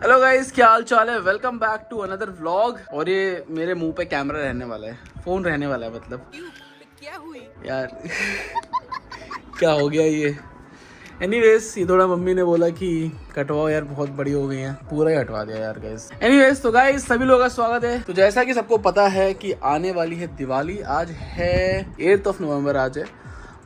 Hello guys, क्या हाल चाल है। Welcome back to another vlog. और ये मेरे मुंह पे कैमरा रहने वाला है, फोन रहने वाला है मतलब। क्या हुई यार क्या हो गया ये। एनीवेज, ये थोड़ा मम्मी ने बोला कि कटवाओ यार, बहुत बड़ी हो गई है, पूरा ही हटवा दिया यार गाइस। एनीवेज तो गाइस सभी लोगों का स्वागत है। तो जैसा कि सबको पता है कि आने वाली है दिवाली। आज है 8 नवंबर आज है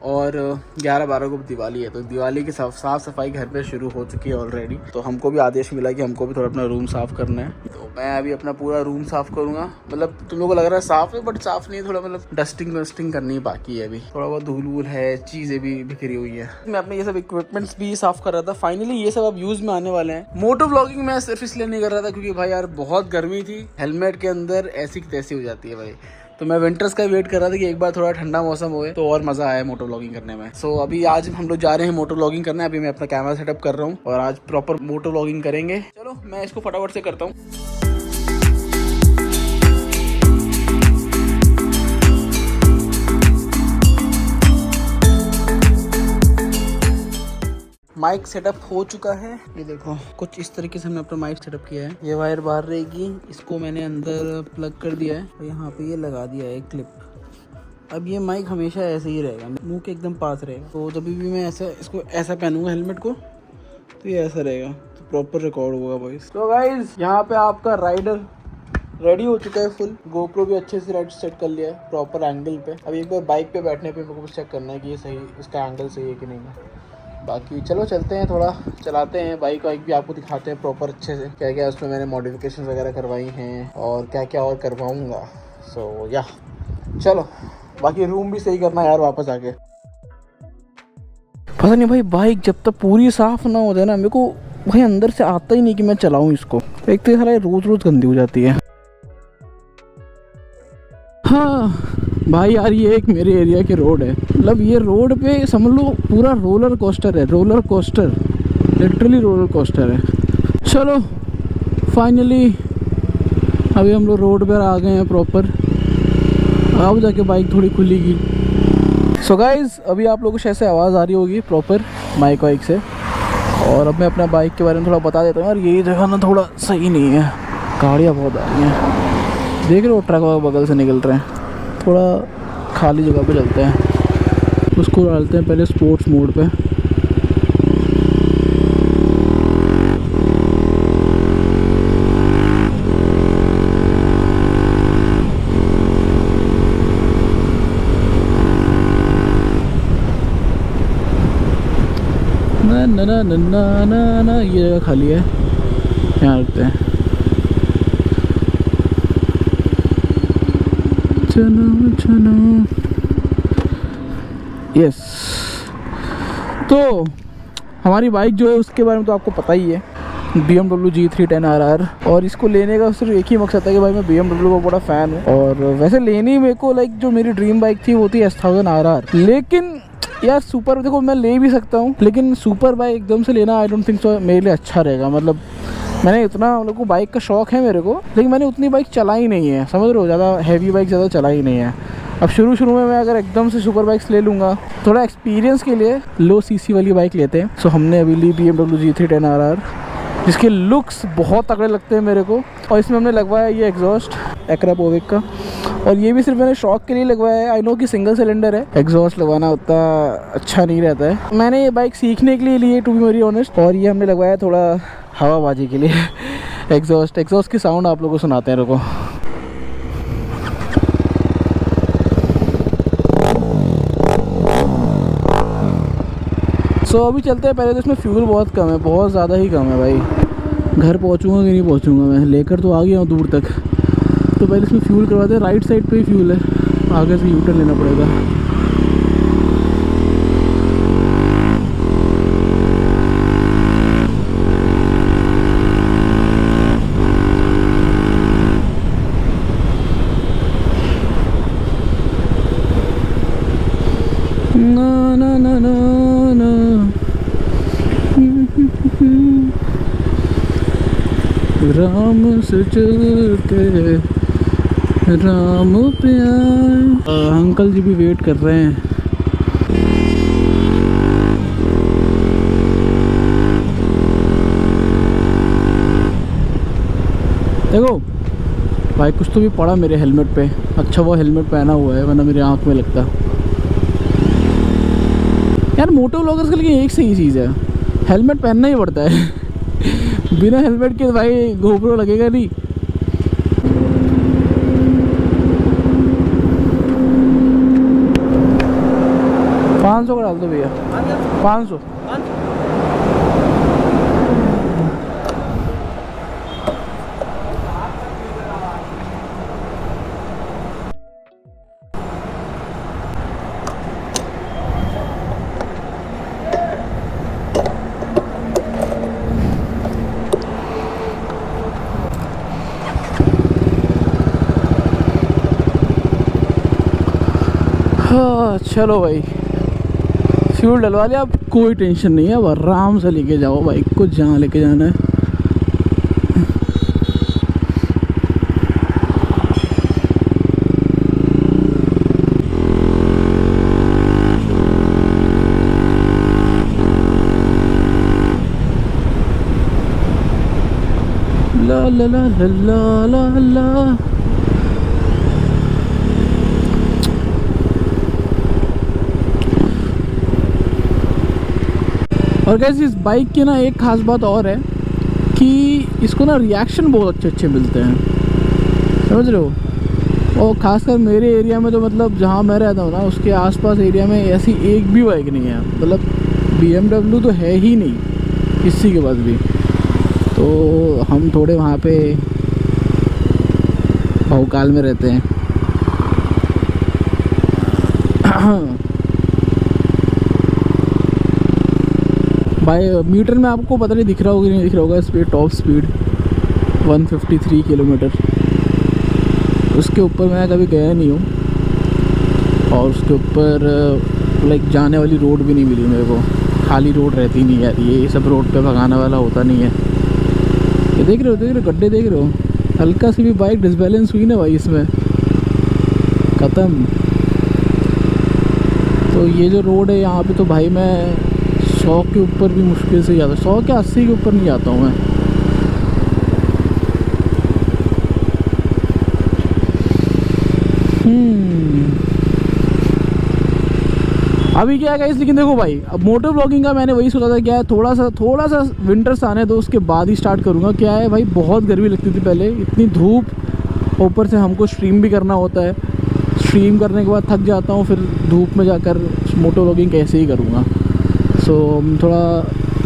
और 11-12 को दिवाली है। तो दिवाली की साफ सफाई घर पे शुरू हो चुकी है ऑलरेडी। तो हमको भी आदेश मिला कि हमको भी थोड़ा अपना रूम साफ करना है। तो मैं अभी अपना पूरा रूम साफ करूंगा। मतलब तुम लोगों को लग रहा है साफ है, बट साफ नहीं है, थोड़ा मतलब डस्टिंग करनी बाकी है। अभी थोड़ा बहुत धूल वूल है, चीजें भी बिखरी हुई है। मैं अपने ये सब इक्विपमेंट्स भी साफ कर रहा था। फाइनली ये सब अब यूज में आने वाले हैं। मोटो व्लॉगिंग मैं सिर्फ इसलिए नहीं कर रहा था क्योंकि भाई यार बहुत गर्मी थी, हेलमेट के अंदर ऐसी तैसी हो जाती है भाई। तो मैं विंटर्स का वेट कर रहा था कि एक बार थोड़ा ठंडा मौसम होए तो और मजा आया मोटो व्लॉगिंग करने में। सो अभी आज हम लोग जा रहे हैं मोटो व्लॉगिंग करने। अभी मैं अपना कैमरा सेटअप कर रहा हूँ और आज प्रॉपर मोटो व्लॉगिंग करेंगे। चलो मैं इसको फटाफट से करता हूँ। माइक सेटअप हो चुका है। ये देखो कुछ इस तरीके से हमने अपना माइक सेटअप किया है। ये वायर बाहर रहेगी, इसको मैंने अंदर प्लग कर दिया है और यहाँ पे ये लगा दिया है क्लिप। अब ये माइक हमेशा ऐसे ही रहेगा, मुंह के एकदम पास रहेगा। तो जब भी मैं ऐसा इसको ऐसा पहनूंगा हेलमेट को तो ये ऐसा रहेगा, तो प्रॉपर रिकॉर्ड होगा वॉइस। तो गाइज यहाँ पे आपका राइडर रेडी हो चुका है फुल। गोप्रो भी अच्छे से राइड सेट कर लिया है प्रॉपर एंगल पे। अब एक बार बाइक पे बैठने पे मेरे को चेक करना है कि ये सही, इसका एंगल सही है कि नहीं है। बाकी चलो चलते हैं, थोड़ा चलाते हैं। बाइक वाइक भी आपको दिखाते हैं प्रॉपर अच्छे से, क्या क्या उसमें मैंने मॉडिफिकेशन वगैरह करवाई हैं और क्या क्या और करवाऊँगा। सो या चलो, बाकी रूम भी सही करना यार वापस आके। पता नहीं भाई, बाइक जब तक पूरी साफ ना हो जाए ना, मेरे को भाई अंदर से आता ही नहीं कि मैं चलाऊँ इसको। एक तो सारा रोज गंदी हो जाती है। हाँ भाई यार, ये एक मेरे एरिया की रोड है। मतलब ये रोड पे समझ लो पूरा रोलर कोस्टर है, roller coaster, literally roller coaster है। चलो फाइनली अभी हम लोग रोड पर आ गए हैं प्रॉपर। अब जाके बाइक थोड़ी खुलेगी। सो गाइज अभी आप लोगों को शायद से आवाज़ आ रही होगी प्रॉपर माइक वाइक से। और अब मैं अपना बाइक के बारे में थोड़ा बता देता हूँ। यार ये जगह ना थोड़ा सही नहीं है, गाड़ियाँ बहुत आ रही हैं, देख रहे हो ट्रक बगल से निकल रहे हैं। थोड़ा खाली जगह पे चलते हैं, उसको डालते हैं पहले स्पोर्ट्स मोड पे। ना ना ना ना ना ना ना, ये जगह खाली है, यहाँ रखते हैं। चलो चलो यस। तो हमारी बाइक जो है उसके बारे में तो आपको पता ही है, BMW G3 10RR। और इसको लेने का सिर्फ एक ही मकसद था कि भाई मैं BMW का बड़ा फ़ैन हूँ। और वैसे लेनी मेरे को लाइक जो मेरी ड्रीम बाइक थी वो थी S1000 RR। लेकिन यार सुपर, देखो मैं ले भी सकता हूँ लेकिन सुपर बाइक एकदम से लेना आई डोंट थिंक सो मेरे लिए अच्छा रहेगा। मतलब मैंने इतना लोगों को बाइक का शौक़ है मेरे को, लेकिन मैंने उतनी बाइक चलाई नहीं है, समझ रहे हो, ज़्यादा हैवी बाइक ज़्यादा चलाई नहीं है। अब शुरू में मैं अगर एकदम से सुपर बाइक्स ले लूँगा, थोड़ा एक्सपीरियंस के लिए लो सीसी वाली बाइक लेते हैं। सो हमने अभी ली BMW G3 10RR, जिसके लुक्स बहुत तगड़े लगते हैं मेरे को। और इसमें हमने लगवाया ये एग्जॉस्ट एक्रा पोविक का, और ये भी सिर्फ मैंने शौक के लिए लगवाया है। आई नो कि सिंगल सिलेंडर है, एग्जॉस्ट लगवाना उतना अच्छा नहीं रहता है। मैंने ये बाइक सीखने के लिए ली है टू बी वेरी ऑनेस्ट, और ये हमने लगवाया थोड़ा हवाबाजी के लिए। एग्जॉस्ट की साउंड आप लोगों को सुनाते हैं, रुको। सो अभी चलते हैं। पहले तो इसमें फ्यूल बहुत कम है, बहुत ज़्यादा ही कम है भाई। घर पहुंचूंगा कि नहीं पहुंचूंगा, मैं लेकर तो आ गया हूँ दूर तक। तो पहले इसमें फ्यूल करवाते हैं। राइट साइड पे ही फ्यूल है, आगे से यूटर्न लेना पड़ेगा। ना ना ना ना ना राम से चलते राम प्यार। अंकल जी भी वेट कर रहे हैं। देखो भाई कुछ तो भी पड़ा मेरे हेलमेट पे। अच्छा वो हेलमेट पहना हुआ है, वरना मेरे आँख में लगता। यार मोटो व्लॉगर्स के लिए एक सही चीज़ है, हेलमेट पहनना ही पड़ता है। बिना हेलमेट के भाई गोप्रो लगेगा नहीं। पाँच सौ का डाल दो भैया, 500। हाँ चलो भाई, फ्यूल डलवा लिया, अब कोई टेंशन नहीं है। अब आराम से लेके जाओ बाइक को जहाँ लेके जाना है। ला ला ला ला ला ला ला। और कैसे इस बाइक की ना एक ख़ास बात और है कि इसको ना रिएक्शन बहुत अच्छे अच्छे मिलते हैं, समझ रहे हो। और ख़ासकर मेरे एरिया में तो मतलब जहाँ मैं रहता हूँ ना उसके आसपास एरिया में ऐसी एक भी बाइक नहीं है। मतलब BMW तो है ही नहीं किसी के पास भी। तो हम थोड़े वहाँ पे भौकाल में रहते हैं। भाई मीटर में आपको पता नहीं दिख रहा होगा, नहीं दिख रहा होगा, स्पीड टॉप स्पीड 153 किलोमीटर। उसके ऊपर मैं कभी गया नहीं हूँ। और उसके ऊपर लाइक जाने वाली रोड भी नहीं मिली मेरे को, खाली रोड रहती नहीं यार। ये सब रोड पे भगाने वाला होता नहीं है। ये देख रहे हो गड्ढे देख रहे हो, हल्का सी भी बाइक डिसबैलेंस हुई ना भाई इसमें ख़त्म। तो ये जो रोड है यहाँ पे तो भाई मैं 100 के ऊपर भी मुश्किल से जाता, 100 के 80 के ऊपर नहीं जाता हूँ मैं। अभी क्या है, लेकिन देखो भाई अब मोटर ब्लॉगिंग का मैंने वही सोचा था, क्या है थोड़ा सा विंटर्स आने दो उसके बाद ही स्टार्ट करूँगा। क्या है भाई बहुत गर्मी लगती थी पहले, इतनी धूप, ऊपर से हमको स्ट्रीम भी करना होता है। स्ट्रीम करने के बाद थक जाता हूँ, फिर धूप में जाकर मोटर ब्लॉगिंग कैसे ही करूँगा। सो थोड़ा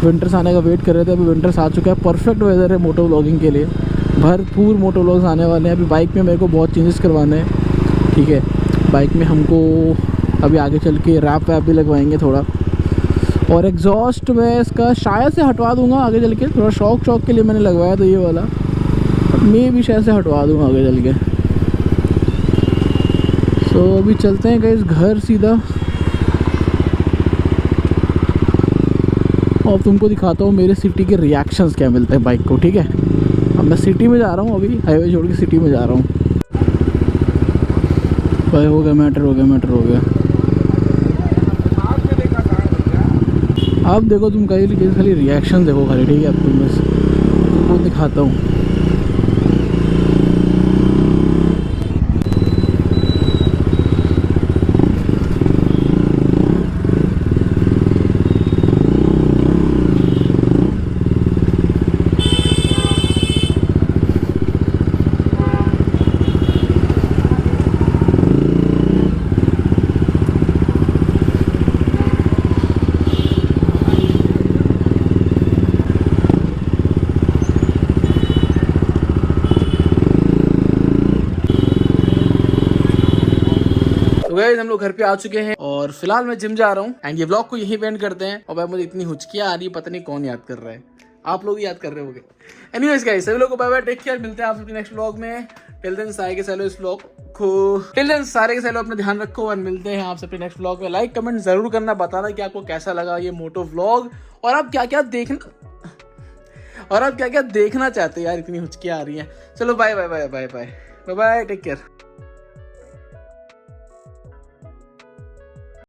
विंटर्स आने का वेट कर रहे थे। अभी विंटर्स आ चुका है, परफेक्ट वेदर है मोटर व्लॉगिंग के लिए। भरपूर मोटर व्लॉग्स आने वाले हैं। अभी बाइक में मेरे को बहुत चेंजेस करवाने हैं, ठीक है। बाइक में हमको अभी आगे चल के रैप भी लगवाएंगे थोड़ा, और एग्जॉस्ट मैं इसका शायद से हटवा दूंगा आगे चल के। थोड़ा शौक के लिए मैंने लगवाया था ये वाला, मैं भी शायद से हटवा दूंगा आगे चल के। सो अभी चलते हैं गाइस घर सीधा, और तुमको दिखाता हूँ मेरे सिटी के रिएक्शंस क्या मिलते हैं बाइक को, ठीक है। अब मैं सिटी में जा रहा हूँ, अभी हाईवे छोड़ के सिटी में जा रहा हूँ। भाई हो गया मैटर हो गया। अब देखो तुम खाली रिएक्शन देखो खाली, ठीक है। अब तुमको दिखाता हूँ। तो गाइस हम लोग घर पे आ चुके हैं और फिलहाल मैं जिम जा रहा हूँ एंड ये व्लॉग को यहीं एंड करते हैं। और भाई मुझे इतनी हुचकियां आ रही है, पता नहीं कौन याद कर रहा है, आप लोग याद कर रहे होंगे। एनीवेज गाइस सभी लोगों को बाय बाय, टेक केयर, मिलते हैं आप सबके नेक्स्ट व्लॉग में। टिल देन सारे के सालों इस व्लॉग को अपना ध्यान रखो और मिलते हैं आप सबके नेक्स्ट व्लॉग में। लाइक कमेंट जरूर करना, बताना कि आपको कैसा लगा ये मोटो व्लॉग, और आप क्या क्या देखना चाहते हैं यार। इतनी हुचकियां आ रही हैं। चलो बाय बाय, टेक केयर।